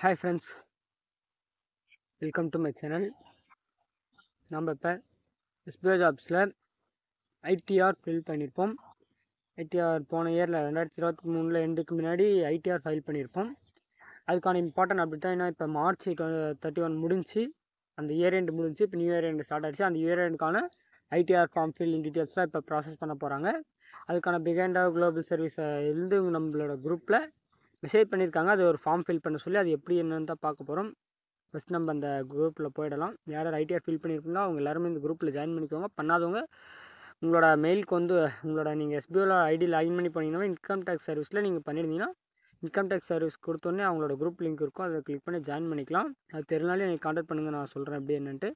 Hi friends, welcome to my channel. நம்ம இப்போ SBO ஜாப்ஸில் ITR fill பண்ணியிருப்போம். ஐடிஆர் போன இயரில் 2023 எண்டுக்கு முன்னாடி ஐடிஆர் ஃபைல் பண்ணியிருப்போம். அதுக்கான இம்பார்ட்டன்ட் அப்டேட் தான். ஏன்னா இப்போ மார்ச் 31 முடிஞ்சு, அந்த இயர் எண்டு முடிஞ்சு, இப்போ நியூ இயர் எண்டு ஸ்டார்ட் ஆகிடுச்சு. அந்த இயர் எண்டுக்கான ஐடிஆர் ஃபார்ம் ஃபில்லிங் டீட்டெயில்ஸ்லாம் இப்போ ப்ராசஸ் பண்ண போகிறாங்க. அதுக்கான பிகைண்ட் ஆஃப் குளோபல் சர்வீஸை எழுந்து நம்மளோட குரூப்பில் மெசேஜ் பண்ணியிருக்காங்க. அது ஒரு ஃபார்ம் ஃபில் பண்ண சொல்லி, அது எப்படி என்னன்னு தான் பார்க்க போகிறோம். ஃபஸ்ட் நம்ம அந்த குரூப்பில் போயிடலாம். யார் ஐடிஆர் ஃபில் பண்ணியிருக்கீங்களோ அவங்க எல்லாருமே இந்த குரூப்பில் ஜாயின் பண்ணிக்கோங்க. பண்ணாதவங்க உங்களோட மெயிலுக்கு வந்து உங்களோட நீங்கள் எஸ்பிஓவில் ஐடி லாகின் பண்ணி பண்ணிங்கன்னா இன்கம் டேக்ஸ் சர்வீஸில் நீங்கள் பண்ணியிருந்தீங்கன்னா இன்கம் டேக்ஸ் சர்வீஸ் கொடுத்தோன்னே அவங்களோட குரூப் லிங்க் இருக்கும், அதை கிளிக் பண்ணி ஜாயின் பண்ணிக்கலாம். அது தெரினாலே எனக்கு கான்டாக்ட் பண்ணுங்கள், நான் சொல்கிறேன் எப்படி என்னன்ட்டு.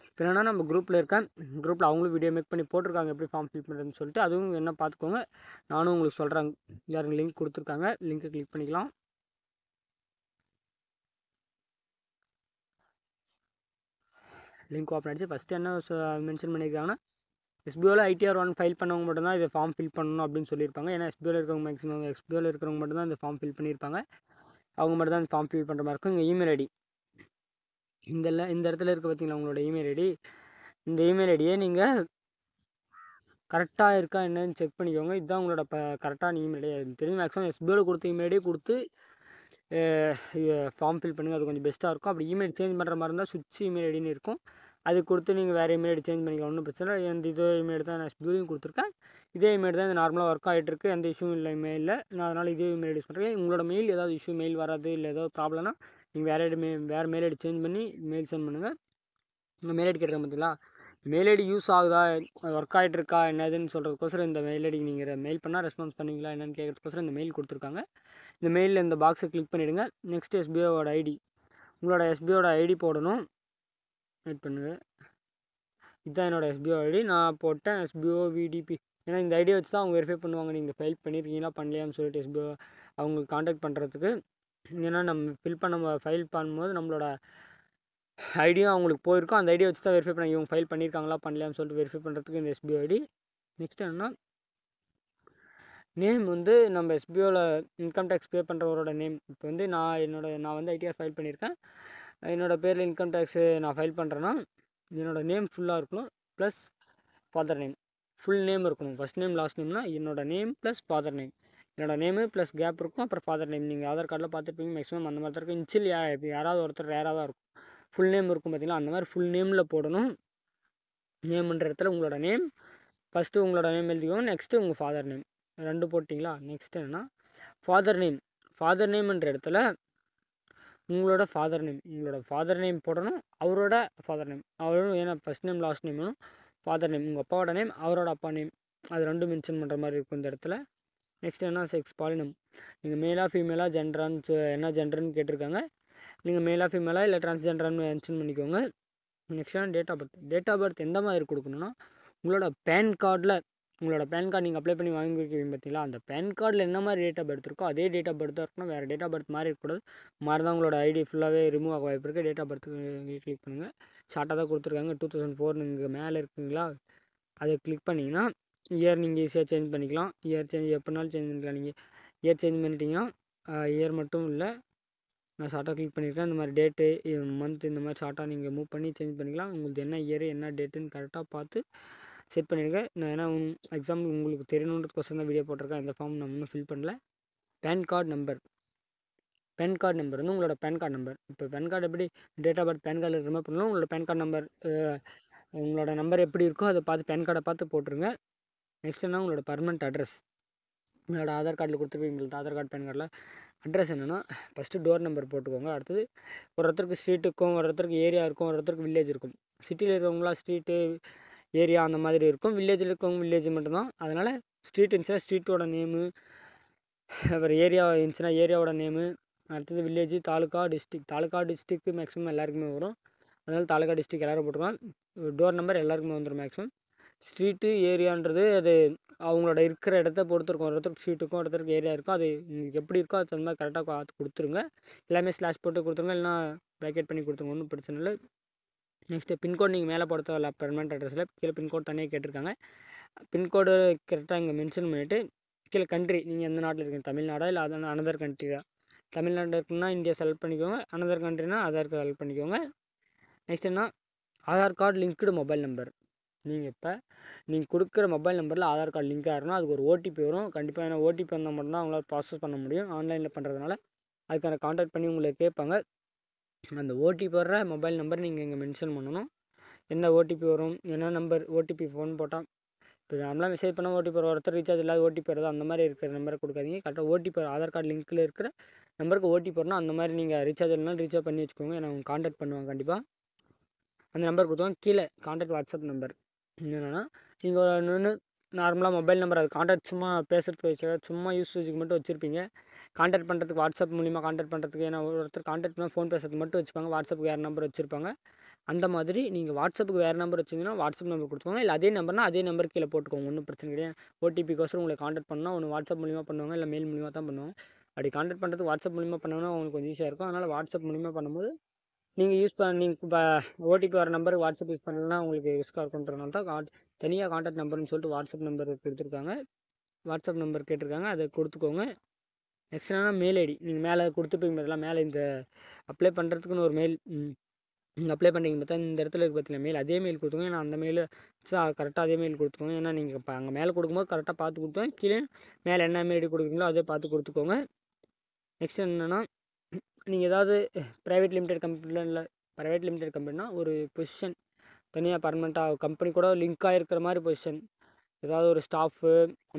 இப்போ என்னென்னா நம்ம குரூப்பில் இருக்கேன், குரூப்பில் அவங்களும் வீடியோ மேக் பண்ணி போட்டிருக்காங்க எப்படி ஃபார்ம் ஃபில் பண்ணுறதுன்னு சொல்லிட்டு. அதுவும் என்ன பார்த்துக்கோங்க, நானும் உங்களுக்கு சொல்கிறேன். யாருங்க லிங்க் கொடுத்துருக்காங்க, லிங்க்கை கிளிக் பண்ணிக்கலாம். லிங்க் ஓப்பன் ஆகிடுச்சு. ஃபஸ்ட்டு என்ன மென்ஷன் பண்ணியிருக்காங்கன்னா, எஸ்பிஓவில் ஐடிஆர் 1 ஃபைல் பண்ணவங்க மட்டும்தான் இதை ஃபார்ம் ஃபில் பண்ணணும் அப்படின்னு சொல்லியிருப்பாங்க. ஏன்னா எஸ்பிஓவில் இருக்கிறவங்க மேக்ஸிமம் எஸ்பிஓவில் இருக்கிறவங்க மட்டும்தான் இந்த ஃபார்ம் ஃபில் பண்ணியிருப்பாங்க. அவங்க மட்டும் தான் இந்த ஃபார்ம் ஃபில் பண்ணுற மாதிரி இருக்கும். இங்கே இமெயில் ஐடி இந்த இடத்துல இருக்க பார்த்தீங்களா உங்களோட இமெயில் ஐடி. இந்த இமெயில் ஐடியை நீங்கள் கரெக்டாக இருக்கா என்னன்னு செக் பண்ணிக்கோங்க. இதுதான் உங்களோட கரெக்டான இமெயில் ஐடி. தெரியும் மேக்ஸிமம் எஸ்பிஓவில் கொடுத்த இமெயில் ஐடியே கொடுத்து ஃபார்ம் ஃபில் பண்ணுங்கள், அது கொஞ்சம் பெஸ்ட்டாக இருக்கும். அப்படி இமெயில் சேஞ்ச் பண்ணுற மாதிரி இருந்தால் சுவிட்ச் இமெயில் ஐடின்னு இருக்கும், அது கொடுத்து நீங்கள் வேறு இமெயில் ஐடி சேஞ்ச் பண்ணிக்கலாம், ஒன்றும் பிரச்சனை இல்லை. இந்த இதே இமெயில் தான் நான் எஸ்பிஓலையும் கொடுத்துருக்கேன். இதே இமெயில் தான் இது நார்மலாக ஒர்க் ஆகிட்டுருக்கு, எந்த இஷ்யூவும் இல்லை இமெயிலில். நான் அதனால் இதே இமெயில் யூஸ் பண்ணுறேன். உங்களோட மெயில் ஏதாவது இஷ்யூ, மெயில் வராது இல்லை ஏதாவது ப்ராப்ளம்னா நீங்கள் வேறு மெயில் ஐடி சேஞ்ச் பண்ணி மெயில் சென்ட் பண்ணுங்கள். உங்கள் மெயில் ஐடி கேட்டுருக்கேன் பார்த்தீங்களா, மெயில் ஐடி யூஸ் ஆகுதா, ஒர்க் ஆகிட்டு இருக்கா என்னதுன்னு சொல்கிறதுக்கோசரம் இந்த மெயில் ஐடிக்கு நீங்கள் மெயில் பண்ணால் ரெஸ்பான்ஸ் பண்ணிங்களா என்னென்னு கேட்குறதுக்கோசரம் இந்த மெயில் கொடுத்துருக்காங்க. இந்த மெயிலில் இந்த பாக்ஸை கிளிக் பண்ணிவிடுங்க. நெக்ஸ்ட் எஸ்பிஓவோட ஐடி, உங்களோட எஸ்பிஓட ஐடி போடணும். வெயிட் பண்ணுங்கள், இதுதான் என்னோடய எஸ்பிஓ ஐடி. நான் போட்டேன் எஸ்பிஓ விடிபி. ஏன்னா இந்த ஐடியா வச்சு தான் அவங்க வெரிஃபை பண்ணுவாங்க நீங்கள் ஃபைல் பண்ணியிருக்கீங்களா பண்ணலையான்னு சொல்லிட்டு எஸ்பிஓ அவங்களுக்கு காண்டாக்ட் பண்ணுறதுக்கு. ஏன்னா நம்ம ஃபைல் பண்ணும்போது நம்மளோட ஐடியும் அவங்களுக்கு போயிருக்கும், அந்த ஐடியா வச்சு தான் வெரிஃபை பண்ண இவங்க ஃபைல் பண்ணியிருக்காங்களா பண்ணலையான்னு சொல்லிட்டு வெரிஃபை பண்ணுறதுக்கு இந்த எஸ்பிஓ ஐடி. நெக்ஸ்ட் என்னென்னா நேம் வந்து நம்ம எஸ்பிஓவில் இன்கம் டேக்ஸ் பே பண்ணுறவரோட நேம். இப்போ வந்து நான் வந்து ஐடிஆர் ஃபைல் பண்ணியிருக்கேன், என்னோடய பேரில் இன்கம் டேக்ஸு நான் ஃபைல் பண்ணுறேன்னா என்னோடய நேம் ஃபுல்லாக இருக்கணும், plus father name. Full name இருக்கணும். ஃபஸ்ட் நேம் லாஸ்ட் நேம்னா என்னோடய நேம் ப்ளஸ் ஃபாதர் நேம். என்னோடய நேமு ப்ளஸ் கேப் இருக்கும், அப்புறம் ஃபாதர் நேம். நீங்கள் ஆதார் கார்டில் பார்த்துருப்பீங்க மேக்ஸிமம் அந்த மாதிரி தான் இருக்கும். இன்ச்சில் யாராவது ஒருத்தர் ரேராக தான் இருக்கும். ஃபுல் நேம் இருக்கும் பார்த்தீங்களா, அந்த மாதிரி ஃபுல் நேமில் போடணும். நேம்ன்ற இடத்துல உங்களோட நேம் ஃபஸ்ட்டு உங்களோட நேம் எழுதிக்கோங்க, நெக்ஸ்ட்டு உங்கள் ஃபாதர் நேம் 2 போட்டிங்களா. நெக்ஸ்ட் என்னென்னா ஃபாதர் நேம்ன்ற இடத்துல உங்களோட ஃபாதர் நேம் போடணும், அவரோட ஃபாதர் நேம் அவரும். ஏன்னா ஃபஸ்ட் நேம் லாஸ்ட் நேம் வேணும், ஃபாதர் நேம் உங்கள் அப்பாவோட நேம், அவரோட அப்பா நேம், அது 2 மென்ஷன் பண்ணுற மாதிரி இருக்கும் இந்த இடத்துல. நெக்ஸ்ட் என்ன செக்ஸ் பாலினம், நீங்கள் மேலாக ஃபீமேலாக ஜென்டரான்னு என்ன ஜென்டர்னு கேட்டிருக்காங்க, நீங்கள் மேலாக ஃபீமேலாக இல்லை ட்ரான்ஸ்ஜெண்டரான்னு மென்ஷன் பண்ணிக்கோங்க. நெக்ஸ்ட் டேட் ஆஃப் பர்த் எந்த மாதிரி கொடுக்கணுன்னா உங்களோட பேன் கார்டு நீங்கள் அப்ளை பண்ணி வாங்கிருக்கீங்க பார்த்தீங்களா, அந்த பேன் கார்டில் என்ன மாதிரி டேட் ஆஃப் பர்த் இருக்கோ அதே டேட் ஆஃப் பர்த் தான் இருக்கணும். வேறு டேட் ஆஃப் பர்த் மாதிரி இருக்கக்கூடாது. மாதிரி தான் உங்களோட ஐடி ஃபுல்லாகவே ரிமூவ் ஆக வாய்ப்பு இருக்குது. டேட் ஆஃப் பர்த்துக்கு கிளிக் பண்ணுங்கள். ஷார்ட்டாக தான் கொடுத்துருக்காங்க. 2004 நீங்கள் மேலே இருக்குங்களா, அதை கிளிக் பண்ணிங்கன்னா இயர் நீங்கள் ஈஸியாக சேஞ்ச் பண்ணிக்கலாம். இயர் சேஞ்ச் எப்படினாலும் சேஞ்ச் பண்ணிக்கலாம். நீங்கள் இயர் சேஞ்ச் பண்ணிட்டீங்கன்னா இயர் மட்டும் இல்லை, நான் ஷார்ட்டாக கிளிக் பண்ணியிருக்கேன். இந்த மாதிரி டேட்டு மந்த் இந்த மாதிரி ஷார்ட்டாக நீங்கள் மூவ் பண்ணி சேஞ்ச் பண்ணிக்கலாம். உங்களுக்கு என்ன இயர் என்ன டேட்டுன்னு கரெக்டாக பார்த்து செட் பண்ணியிருக்கேன். நான் ஏன்னா எக்ஸாம்பிள் உங்களுக்கு தெரியணுன்றதுக்கோசரம் தான் வீடியோ போட்டிருக்கேன். இந்த ஃபார்ம் நான் இன்னும் ஃபில் பண்ணல. பேன் கார்டு நம்பர் வந்து உங்களோட பேன் கார்டு நம்பர். இப்போ பேன் கார்டு எப்படி டேட் ஆஃப் பர்த் பேன் கார்டில் இருக்கிற மாதிரி பண்ணலாம். உங்களோட பேன் கார்டு நம்பர் உங்களோட நம்பர் எப்படி இருக்கோ அதை பார்த்து பேன் கார்டை பார்த்து போட்டுருங்க. நெக்ஸ்ட் என்ன உங்களோட பர்மனெண்ட் அட்ரஸ், உங்களோட ஆதார் கார்டில் கொடுத்துருப்பீங்க. ஆதார் கார்டு பேன் கார்டில் அட்ரஸ் என்னென்னா ஃபஸ்ட்டு டோர் நம்பர் போட்டுக்கோங்க. அடுத்தது ஒருத்தருக்கு ஸ்ட்ரீட்டுக்கும், ஒருத்தருக்கு ஏரியா இருக்கும், ஒருத்தருக்கு வில்லேஜ் இருக்கும். சிட்டியில் இருக்கிறவங்களா ஸ்ட்ரீட்டு ஏரியா அந்த மாதிரி இருக்கும், வில்லேஜில் இருக்கவங்க வில்லேஜ் மட்டும்தான். அதனால் ஸ்ட்ரீட் இருந்துச்சுன்னா ஸ்ட்ரீட்டோட நேமு, அப்புறம் ஏரியா இருந்துச்சுன்னா ஏரியாவோட நேமு, அடுத்தது வில்லேஜ், தாலுக்கா டிஸ்ட்ரிக்கு மேக்ஸிமம் எல்லாருக்குமே வரும். அதனால் தாலுக்கா டிஸ்ட்ரிக் எல்லோரும் போட்டுக்கலாம். டோர் நம்பர் எல்லாருக்குமே வந்துடும் மேக்ஸிமம். ஸ்ட்ரீட்டு ஏரியான்றது அது அவங்களோட இருக்கிற இடத்த பொறுத்து இருக்கும். ஒருத்தருக்கு ஸ்ட்ரீட்டுக்கும் ஒருத்தருக்கு ஏரியா இருக்கும். அது உங்களுக்கு எப்படி இருக்கோ அது தகுந்த மாதிரி கரெக்டாக பார்த்து கொடுத்துருங்க. எல்லாமே ஸ்லாஷ் போட்டு கொடுத்துருங்க, இல்லைனா ப்ராக்கெட் பண்ணி கொடுத்துருங்க, ஒன்றும் பிரச்சனை இல்லை. நெக்ஸ்ட்டு பின்கோட் நீங்கள் மேலே போட தேவையில்ல. பெர்மனெண்ட் அட்ரஸில் கீழே பின்கோட் தனியாக கேட்டிருக்காங்க. பின்கோடு கரெக்டாக இங்கே மென்ஷன் பண்ணிவிட்டு கீழே கண்ட்ரி நீங்கள் எந்த நாட்டில் இருக்கீங்க, தமிழ்நாடா இல்லை அனதர் கண்ட்ரியா தமிழ்நாட்டில் இருக்குன்னா இந்தியா செலக்ட் பண்ணிக்கோங்க. அனதர் கண்ட்ரினா ஆதார் கார்டு செலக்ட் பண்ணிக்கோங்க. நெக்ஸ்ட் என்ன, Aadhaar card linked mobile number. நீங்கள் கொடுக்குற மொபைல் நம்பரில் ஆதார் கார்டு லிங்க் ஆகிறனா அதுக்கு ஒரு ஓடிபி வரும் கண்டிப்பாக. ஏன்னா ஓடிபி வந்தால் மட்டும்தான் அவங்களால ப்ராசஸ் பண்ண முடியும் ஆன்லைனில் பண்ணுறதுனால. அதுக்கான கான்டாக்ட் பண்ணி உங்களுக்கு கேட்பாங்க. அந்த ஓடிபி வர்ற மொபைல் நம்பர் நீங்கள் இங்கே மென்ஷன் பண்ணணும். என்ன ஓடிபி வரும், என்ன நம்பர் ஓடிபி ஃபோன் போட்டால் இப்போ நம்மளாம் மெசேஜ் பண்ணால் ஓடிபி வரும். ஒருத்தர் ரீசார்ஜ் இல்லாத ஓடிபி வருது, அந்த மாதிரி இருக்கிற நம்பரை கொடுக்காதீங்க. கரெக்டாக ஓடிபி ஆதார் கார்டு லிங்க்கில் இருக்கிற நம்பருக்கு ஓடிபி வரணும். அந்த மாதிரி நீங்கள் ரீசார்ஜ் இல்லைனாலும் ரீசார்ஜ் பண்ணி வச்சுக்கோங்க. ஏன்னா அவங்க கான்டாக்ட் பண்ணுவாங்க கண்டிப்பாக. அந்த நம்பர் கொடுத்துவாங்க. கீழே கான்டாக்ட் வாட்ஸ்அப் நம்பர் என்னென்னா, நீங்கள் ஒன்று நார்மலாக மொபைல் நம்பர் அது கான்டாக்ட் சும்மா பேசுகிறதுக்கு வச்சு சும்மா யூஸேஜுக்கு மட்டும் வச்சுருப்பீங்க. கான்டாக்ட் பண்ணுறதுக்கு வாட்ஸ்அப் மூலிமா கான்டாக்ட் பண்ணுறதுக்கு, ஏன்னா ஒருத்தர் கான்டாக்ட் பண்ணால் ஃபோன் பேசுறதுக்கு மட்டும் வச்சுப்பாங்க. வாட்ஸ்அப்புக்கு வேறு நம்பர் வச்சுருப்பாங்க. அந்த மாதிரி நீங்கள் வாட்ஸ்அப்புக்கு வேறு நம்பர் வச்சிங்கன்னா வாட்ஸ்அப் நம்பர் கொடுத்துக்கோங்க. இல்லை அதே நம்பர்னால் அதே நம்பர் கீழே போட்டுக்கோங்க. ஒன்றும் பிரச்சனை கிடையாது. ஓடிபிக்கோசரம் உங்களை கான்டாக்ட் பண்ணால் ஒன்று வாட்ஸ்அப் மூலிமா பண்ணுவாங்க, இல்லை மெயில் மூலிமா தான் பண்ணுவாங்க. அப்படி கான்டாக்ட் பண்ணுறதுக்கு வாட்ஸ்அப் மூலிமா பண்ணோன்னா உங்களுக்கு கொஞ்சம் ஈஸியாக இருக்கும். அதனால் வாட்ஸ்அப் மூலிமா பண்ணும்போது நீங்கள் நீங்கள் இப்போ ஓடிபி வர நம்பருக்கு வாட்ஸ்அப் யூஸ் பண்ணலன்னா உங்களுக்கு ரிஸ்க்காக இருக்குன்றதுனால தான் தனியாக கான்டாக்ட் நம்பர்னு சொல்லிட்டு வாட்ஸ்அப் நம்பர் கொடுத்துருக்காங்க. வாட்ஸ்அப் நம்பர் கேட்டிருக்காங்க, அதை கொடுத்துக்கோங்க. நெக்ஸ்ட் என்னன்னா மெயில் ஐடி. நீங்கள் மேலே கொடுத்துருப்பீங்க பார்த்தீங்களா, மேலே இந்த அப்ளை பண்ணுறதுக்குன்னு ஒரு மெயில் நீங்கள் அப்ளை பண்ணிங்க பார்த்தா இந்த இடத்துல இருக்குது பார்த்தீங்களா மெயில், அதே மெயில் கொடுத்துக்கோங்க. ஏன்னா அந்த மெயில் கரெக்டாக அதே மெயில் கொடுத்துக்கோங்க. ஏன்னா நீங்கள் இப்போ அங்கே மேலே கொடுக்கும்போது கரெக்டாக பார்த்து கொடுத்தோம். கீழே மேலே என்ன மெயில் ஐடி கொடுக்குறீங்களோ அதே பார்த்து கொடுத்துக்கோங்க. நெக்ஸ்ட் என்னென்னா, நீங்கள் ஏதாவது ப்ரைவேட் லிமிடெட் கம்பெனினா ஒரு பொசிஷன் தனியாக பர்மனெண்ட்டாக கம்பெனி கூட லிங்க் ஆகிருக்கிற மாதிரி பொசிஷன், ஏதாவது ஒரு ஸ்டாஃபு,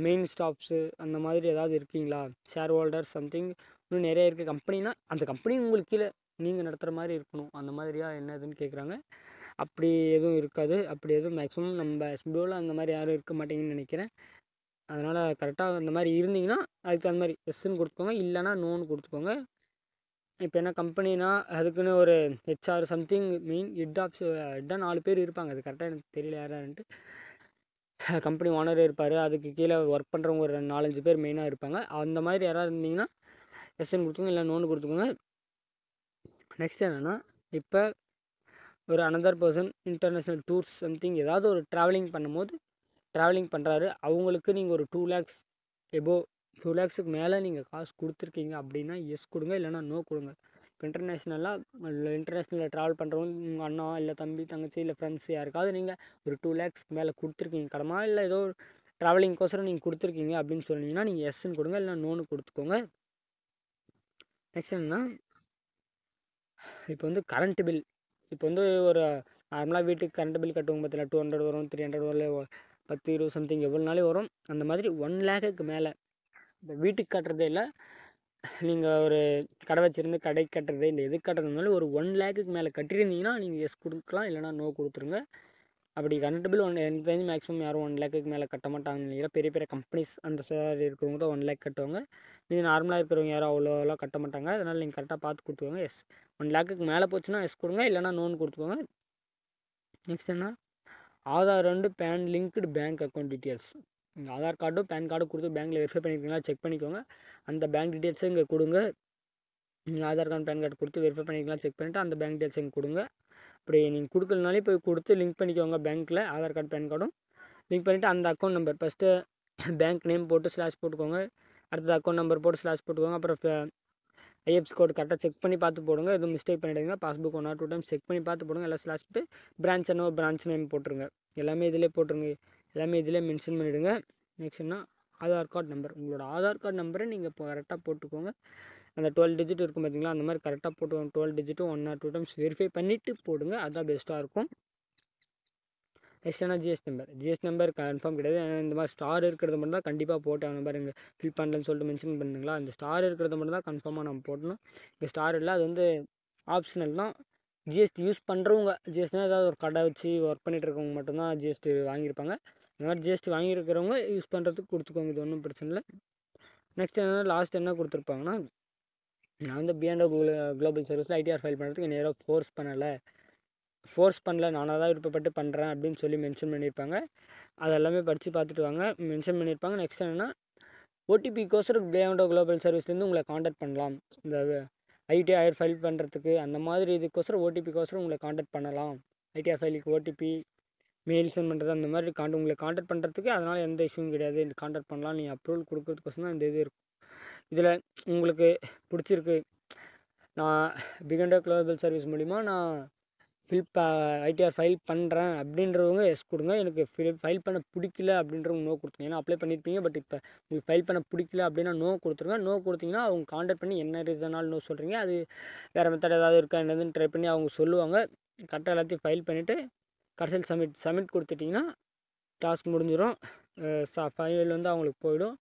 மெயின் ஸ்டாஃப்ஸு அந்த மாதிரி ஏதாவது இருக்கீங்களா, ஷேர் ஹோல்டர் சம்திங் இன்னும் நிறைய இருக்குது. கம்பெனினா அந்த கம்பெனி உங்களுக்கு கீழே நீங்கள் நடத்துகிற மாதிரி இருக்கணும். அந்த மாதிரியா என்னதுன்னு கேட்குறாங்க. அப்படி எதுவும் இருக்காது. அப்படி எதுவும் மேக்ஸிமம் நம்ம எஸ்பிஓவில் அந்த மாதிரி யாரும் இருக்க மாட்டீங்கன்னு நினைக்கிறேன். அதனால் கரெக்டாக அந்த மாதிரி இருந்தீங்கன்னா அதுக்கு தகுந்த மாதிரி எஸ்ன்னு கொடுத்துக்கோங்க, இல்லைனா நோன்னு கொடுத்துக்கோங்க. இப்போ என்ன கம்பெனினா அதுக்குன்னு ஒரு ஹெச்ஆர் சம்திங் மெயின் ஹெட்டாக 4 பேர் இருப்பாங்க. அது கரெக்டாக எனக்கு தெரியல யாரான்ட்டு. கம்பெனி ஓனர் இருப்பார், அதுக்கு கீழே ஒர்க் பண்ணுறவங்க ஒரு 4-5 பேர் மெயினாக இருப்பாங்க. அந்த மாதிரி யாராவது இருந்தீங்கன்னா எஸ்ன்னு கொடுத்துக்கோங்க, இல்லை நோன்னு கொடுத்துக்கோங்க. நெக்ஸ்ட் என்னென்னா, இப்போ ஒரு another person international tours something ஏதாவது ஒரு ட்ராவலிங் பண்ணுறாரு, அவங்களுக்கு நீங்கள் ஒரு 2 lakhs எபோவ் 2 lakhsக்கு மேலே நீங்கள் காசு கொடுத்துருக்கீங்க அப்படின்னா எஸ் கொடுங்க, இல்லைனா நோ கொடுங்க. இப்போ இன்டர்நேஷ்னலில் ட்ராவல் பண்ணுறவங்க உங்கள் அண்ணா இல்லை தம்பி தங்கச்சி இல்லை ஃப்ரெண்ட்ஸ் யாருக்காவது நீங்கள் ஒரு 2 lakhsக்கு மேலே கொடுத்துருக்கீங்க கடமா, இல்லை ஏதோ ட்ராவலிங்க்கோசரம் நீங்கள் கொடுத்துருக்கீங்க அப்படின்னு சொன்னீங்கன்னா நீங்கள் எஸ்ன்னு கொடுங்க, இல்லைனா நோன்னு கொடுத்துக்கோங்க. நெக்ஸ்ட் என்னென்னா, இப்போ வந்து கரண்ட் பில், இப்போ வந்து ஒரு நார்மலாக வீட்டுக்கு கரண்ட் பில் கட்டுவோம் பார்த்தீங்களா, 200 வரும், 300 வரும், 10, 20 சம்திங் எவ்வளோ நாளே வரும். அந்த மாதிரி 1 lakhக்கு மேலே இப்போ வீட்டுக்கு கட்டுறதே இல்லை, நீங்கள் ஒரு கடை வச்சுருந்து கடைக்கு கட்டுறதே இல்லை, எதுக்கு கட்டுறதுனாலும் ஒரு 1 lakhக்கு மேலே கட்டியிருந்தீங்கன்னா நீங்கள் எஸ் கொடுக்கலாம், இல்லைனா நோ கொடுத்துருங்க. அப்படி கரண்ட் பில் எனக்கு தெரிஞ்சு மேக்ஸிமம் யாரும் 1 lakhக்கு மேலே கட்ட மாட்டாங்கன்னு நினைக்கிறேன். பெரிய பெரிய கம்பெனிஸ் அந்த சார் இருக்கிறவங்க தான் 1 lakh கட்டுவாங்க. நீங்கள் நார்மலாக இருக்கிறவங்க யாரும் அவ்வளோலாம் கட்ட மாட்டாங்க. அதனால் நீங்கள் கரெக்டாக பார்த்து கொடுத்துக்கோங்க. எஸ் 1 lakhக்கு மேலே போச்சுன்னா எஸ் கொடுங்க, இல்லைனா நோன்னு கொடுத்துக்கோங்க. நெக்ஸ்ட் என்ன, Aadhaar and PAN linked bank account details. நீங்கள் ஆதார் கார்டும் பேன் கார்டும் கொடுத்து பேங்க்கில் வெரிஃபை பண்ணியிருக்கீங்களா செக் பண்ணிக்கோங்க. அந்த பேங்க் டீட்டெயில்ஸை இங்கே கொடுங்க. நீங்கள் ஆதார் கார்டு பேன் கார்டு கொடுத்து வெரிஃபை பண்ணிக்கலாம் செக் பண்ணிவிட்டு அந்த பேங்க் டீட்டெயில்ஸ் இங்கே கொடுங்க. அப்படி நீங்கள் கொடுக்கலனாலே போய் கொடுத்து லிங்க் பண்ணிக்கோங்க. பேங்க்கில் ஆதார் கார்டு பேன் கார்டும் லிங்க் பண்ணிவிட்டு அந்த account number first bank name போட்டு ஸ்லாஷ் போட்டுக்கோங்க. அடுத்தது அக்கௌண்ட் நம்பர் போட்டு ஸ்லாஷ் போட்டுக்கோங்க. அப்புறம் ஐஎஃப்எஸ்சி கோட் கரெக்டாக செக் பண்ணி பார்த்து போடுங்க. எதுவும் மிஸ்டேக் பண்ணிவிடுங்க. பாஸ்புக் 1 or 2 டைம்ஸ் செக் பண்ணி பார்த்து போடுங்க. எல்லாம் ஸ்லாஷ் போட்டு பிரான்ச் என்னவோ பிரான்ச் நேம் போட்டுருங்க. எல்லாமே இதிலே போட்டுருங்க, எல்லாமே இதிலே மென்ஷன் பண்ணிவிடுங்க. நெக்ஸ்ட்னா ஆதார் கார்டு நம்பர், உங்களோட ஆதார் கார்டு நம்பரை நீங்கள் இப்போ கரெக்டாக போட்டுக்கோங்க. அந்த 12 digit இருக்கும் பார்த்தீங்களா, அந்த மாதிரி கரெக்டாக போட்டுக்கோங்க. 12 digit 1 or 2 டைம்ஸ் வெரிஃபை பண்ணிவிட்டு போடுங்க, அதுதான் பெஸ்ட்டாக இருக்கும். நெக்ஸ்ட் என்ன, ஜிஎஸ்டி நம்பர் கன்ஃபார்ம் கிடையாது. ஏன்னா இந்த மாதிரி ஸ்டார் இருக்கிறது மட்டும் தான் கண்டிப்பாக போட்டு நம்பர் இங்கே ஃபில் பண்ணலன்னு சொல்லிட்டு மென்ஷன் பண்ணுங்களா, இந்த ஸ்டார் இருக்கிறது மட்டும் தான் கன்ஃபார்மாக நம்ம போடணும். இங்கே ஸ்டார் இல்லை, அது வந்து ஆப்ஷனல் தான். ஜிஎஸ்டி யூஸ் பண்ணுறவங்க, ஜிஎஸ்டினா ஏதாவது ஒரு கடை வச்சு ஒர்க் பண்ணிகிட்டு இருக்கவங்க மட்டும்தான் ஜிஎஸ்டி வாங்கியிருப்பாங்க. இந்த மாதிரி ஜிஎஸ்டி வாங்கியிருக்கிறவங்க யூஸ் பண்ணுறதுக்கு கொடுத்துக்கோங்க, இது ஒன்றும் பிரச்சனை இல்லை. நெக்ஸ்ட் என்ன, லாஸ்ட் என்ன கொடுத்துருப்பாங்கன்னா, நான் வந்து B&O குளோபல் சர்வீஸில் ஐடிஆர் ஃபைல் பண்ணுறதுக்கு நேராக ஃபோர்ஸ் பண்ணல, நானாக தான் விருப்பப்பட்டு பண்ணுறேன் அப்படின்னு சொல்லி மென்ஷன் பண்ணியிருப்பாங்க. அது எல்லாமே படித்து பார்த்துட்டு வாங்க, மென்ஷன் பண்ணியிருப்பாங்க. நெக்ஸ்ட் என்னென்னா, ஓடிபிக்கோசரம் B&O குளோபல் சர்வீஸ்லேருந்து உங்களை காண்டாக்ட் பண்ணலாம். இந்த ஐடிஆர் ஃபைல் பண்ணுறதுக்கு அந்த மாதிரி இதுக்கோசரம் ஓடிபிக்கோசரம் உங்களை காண்டாக்ட் பண்ணலாம். ஐடிஆர் ஃபைலுக்கு ஓடிபி மெயில் சென்ட் பண்ணுறது அந்த மாதிரி உங்களை காண்டாக்ட் பண்ணுறதுக்கு, அதனால் எந்த இஷ்யூவும் கிடையாது, காண்டாக்ட் பண்ணலாம். நீங்கள் அப்ரூவல் கொடுக்குறதுக்கோசரம் தான் இந்த இது இருக்கும். இதில் உங்களுக்கு பிடிச்சிருக்கு, நான் பிகண்டர் குளோபல் சர்வீஸ் மூலிமா நான் ஐடிஆர் ஃபைல் பண்ணுறேன் அப்படின்றவங்க எஸ் கொடுங்க. எனக்கு ஃபைல் பண்ண பிடிக்கல அப்படின்றவங்க நோ கொடுத்துருங்க. ஏன்னா அப்ளை பண்ணியிருப்பீங்க, பட் இப்போ உங்களுக்கு ஃபைல் பண்ண பிடிக்கல அப்படின்னா நோ கொடுத்துருங்க. நோ கொடுத்தீங்கன்னா அவங்க காண்டாக்ட் பண்ணி என்ன ரீசனால் நோ சொல்கிறீங்க, அது வேறு மெத்தட் ஏதாவது இருக்கா என்னதுன்னு ட்ரை பண்ணி அவங்க சொல்லுவாங்க. கரெக்டாக எல்லாத்தையும் ஃபைல் பண்ணிவிட்டு கடைசியில் சப்மிட் கொடுத்துட்டிங்கன்னா டாஸ்க் முடிஞ்சிடும். ஃபைல் வந்து அவங்களுக்கு போயிடும்.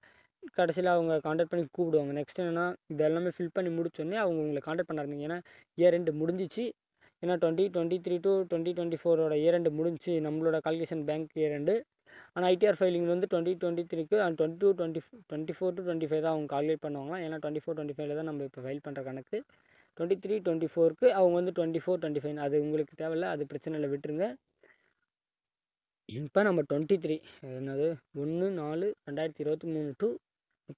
கடைசியில் அவங்க காண்டாக்ட் பண்ணி கூப்பிடுவாங்க. நெக்ஸ்ட் என்னென்னா, இது எல்லாமே ஃபில் பண்ணி முடிச்சோடனே அவங்க உங்களை காண்டாக்ட் பண்ண ஆரம்பிங்க. ஏன்னா இயர் எண்டு முடிஞ்சிச்சு. ஏன்னா 2023 to 2024 இயர் எண்டு முடிஞ்சு நம்மளோட கால்குலேஷன் பேங்க் இயர் எண்டு. ஆனால் ஐடிஆர் ஃபைலிங் வந்து 2023 அண்ட் 24 to 25 தான் அவங்க கால்குலேட் பண்ணுவாங்களாம். ஏன்னா 24, 25 தான் நம்ம இப்போ ஃபைல் பண்ணுற கணக்கு. 23, 24க்கு அவங்க வந்து 24, 25 அது உங்களுக்கு தேவையில்லை, அது பிரச்சனை இல்லை, விட்டுருங்க. இப்போ நம்ம 23 என்னது 1/4/2023 to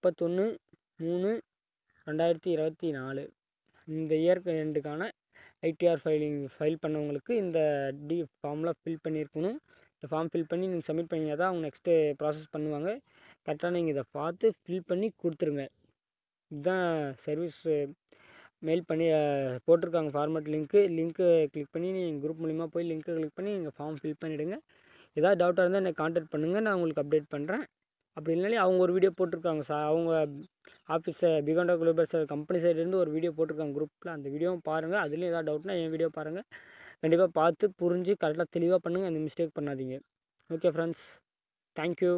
31/3/2024 இந்த இயருக்கு எண்டுக்கான ஐடிஆர் ஃபைல் பண்ணவங்களுக்கு இந்த ஃபார்ம்லாம் ஃபில் பண்ணியிருக்கணும். இந்த ஃபார்ம் ஃபில் பண்ணி நீங்கள் சப்மிட் பண்ணிங்கன்னா தான் அவங்க நெக்ஸ்ட்டு ப்ராசஸ் பண்ணுவாங்க. கரெக்டாக நீங்கள் இதை பார்த்து ஃபில் பண்ணி கொடுத்துருங்க. இதுதான் சர்வீஸ் மெயில் பண்ணி போட்டிருக்காங்க ஃபார்மேட் லிங்க்கு கிளிக் பண்ணி நீங்கள் குரூப் மூலிமா போய் லிங்க்கை கிளிக் பண்ணி நீங்கள் ஃபார்ம் ஃபில் பண்ணிவிடுங்க. ஏதாவது டவுட்டாக இருந்தால் என்னை கான்டாக்ட் பண்ணுங்கள், நான் உங்களுக்கு அப்டேட் பண்ணுறேன். அப்படி இல்லைனாலே அவங்க ஒரு வீடியோ போட்டிருக்காங்க அவங்க ஆஃபீஸை பிகாண்டர் குளோபல் கம்பெனி சைட்லேருந்து ஒரு வீடியோ போட்டிருக்காங்க குரூப்பில். அந்த வீடியோவும் பாருங்கள். அதுலேயும் ஏதாவது டவுட்னா என் வீடியோ பாருங்கள். கண்டிப்பாக பார்த்து புரிஞ்சு கரெக்டாக தெளிவாக பண்ணுங்கள். அந்த மிஸ்டேக் பண்ணாதீங்க. Okay friends, thank you.